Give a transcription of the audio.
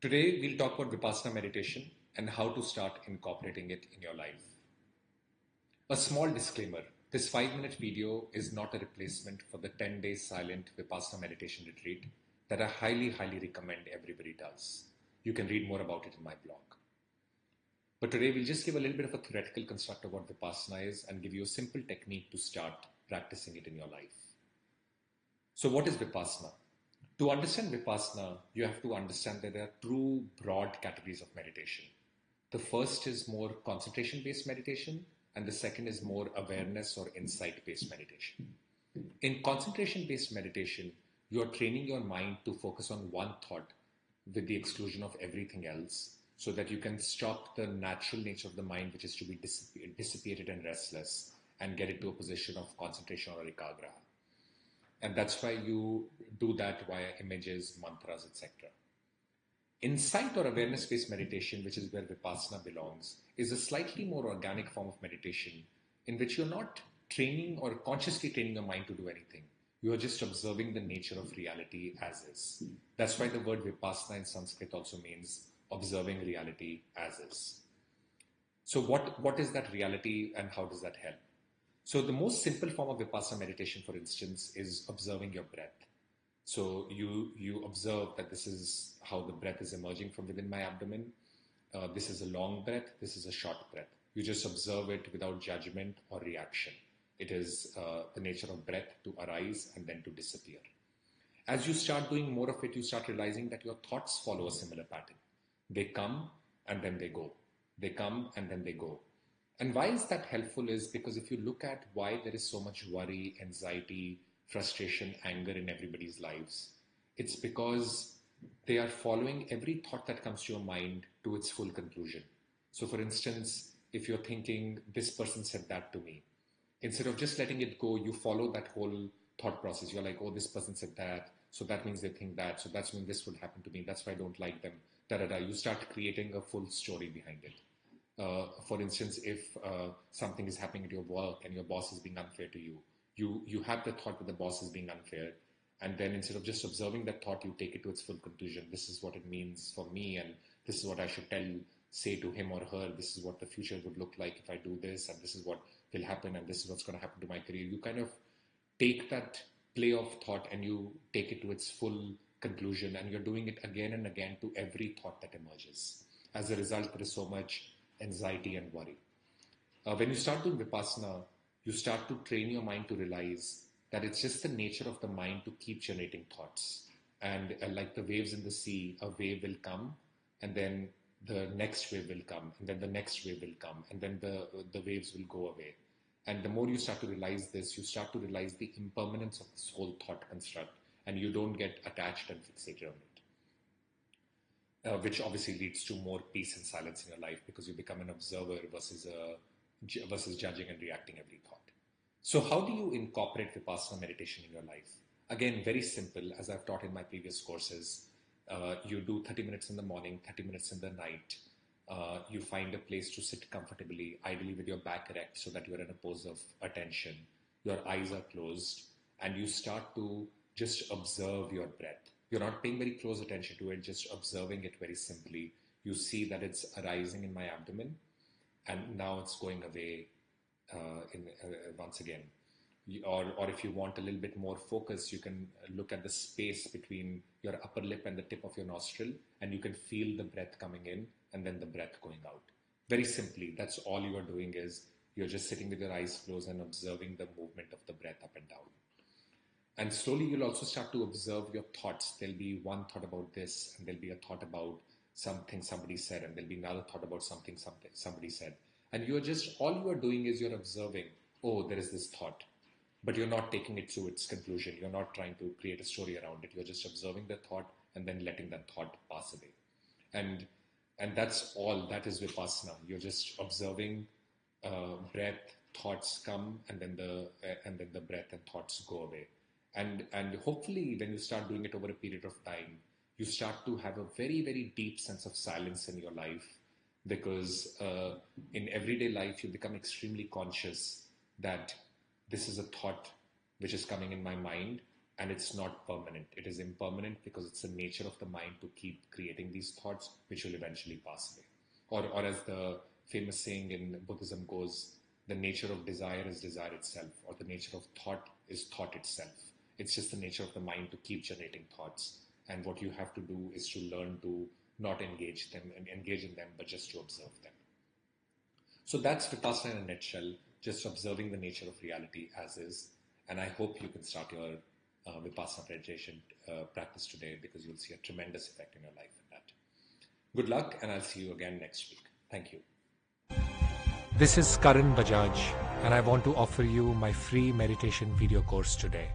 Today, we'll talk about Vipassana meditation and how to start incorporating it in your life. A small disclaimer, this 5-minute video is not a replacement for the 10-day silent Vipassana meditation retreat that I highly recommend everybody does. You can read more about it in my blog. But today, we'll just give a little bit of a theoretical construct of what Vipassana is and give you a simple technique to start practicing it in your life. So what is Vipassana? To understand Vipassana, you have to understand that there are two broad categories of meditation. The first is more concentration-based meditation, and the second is more awareness or insight-based meditation. In concentration-based meditation, you are training your mind to focus on one thought with the exclusion of everything else, so that you can stop the natural nature of the mind, which is to be dissipated and restless, and get it to a position of concentration or ekagra. And that's why you do that via images, mantras, etc. Insight or awareness-based meditation, which is where Vipassana belongs, is a slightly more organic form of meditation in which you're not training or consciously training your mind to do anything. You are just observing the nature of reality as is. That's why the word Vipassana in Sanskrit also means observing reality as is. So what is that reality and how does that help? So the most simple form of Vipassana meditation, for instance, is observing your breath. So you observe that this is how the breath is emerging from within my abdomen. This is a long breath. This is a short breath. You just observe it without judgment or reaction. It is the nature of breath to arise and then to disappear. As you start doing more of it, you start realizing that your thoughts follow a similar pattern. They come and then they go. They come and then they go. And why is that helpful is because if you look at why there is so much worry, anxiety, frustration, anger in everybody's lives, it's because they are following every thought that comes to your mind to its full conclusion. So for instance, if you're thinking, this person said that to me, instead of just letting it go, you follow that whole thought process. You're like, oh, this person said that, so that means they think that, so that's when this would happen to me, that's why I don't like them, da-da-da. You start creating a full story behind it. For instance, if something is happening at your work and your boss is being unfair to you, you have the thought that the boss is being unfair. And then instead of just observing that thought, you take it to its full conclusion. This is what it means for me, and this is what I should say to him or her. This is what the future would look like if I do this, and this is what will happen, and this is what's going to happen to my career. You kind of take that play of thought and you take it to its full conclusion, and you're doing it again and again to every thought that emerges. As a result, there is so much anxiety and worry. When you start doing Vipassana, you start to train your mind to realize that it's just the nature of the mind to keep generating thoughts. And like the waves in the sea, a wave will come, and then the next wave will come, and then the next wave will come, and then the waves will go away. And the more you start to realize this, you start to realize the impermanence of this whole thought construct, and you don't get attached and fixated on it. Which obviously leads to more peace and silence in your life because you become an observer versus judging and reacting every thought. So how do you incorporate Vipassana meditation in your life? Again, very simple, as I've taught in my previous courses. You do 30 minutes in the morning, 30 minutes in the night. You find a place to sit comfortably, ideally with your back erect so that you're in a pose of attention. Your eyes are closed, and you start to just observe your breath. You're not paying very close attention to it, just observing it very simply. You see that it's arising in my abdomen, and now it's going away once again. Or if you want a little bit more focus, you can look at the space between your upper lip and the tip of your nostril, and you can feel the breath coming in and then the breath going out. Very simply, that's all you are doing is you're just sitting with your eyes closed and observing the movement of the breath up and down. And slowly you'll also start to observe your thoughts. There'll be one thought about this, and there'll be a thought about something somebody said, and there'll be another thought about something somebody said. And all you are doing is you're observing, oh, there is this thought. But you're not taking it to its conclusion. You're not trying to create a story around it. You're just observing the thought and then letting that thought pass away. And that's all. That is Vipassana. You're just observing breath, thoughts come, and then the breath and thoughts go away. And hopefully when you start doing it over a period of time, you start to have a very, very deep sense of silence in your life, because in everyday life you become extremely conscious that this is a thought which is coming in my mind, and it's not permanent. It is impermanent because it's the nature of the mind to keep creating these thoughts, which will eventually pass away. Or as the famous saying in Buddhism goes, the nature of desire is desire itself, or the nature of thought is thought itself. It's just the nature of the mind to keep generating thoughts. And what you have to do is to learn to not engage them and engage in them, but just to observe them. So that's Vipassana in a nutshell, just observing the nature of reality as is. And I hope you can start your Vipassana meditation practice today, because you'll see a tremendous effect in your life in that. Good luck, and I'll see you again next week. Thank you. This is Karan Bajaj, and I want to offer you my free meditation video course today.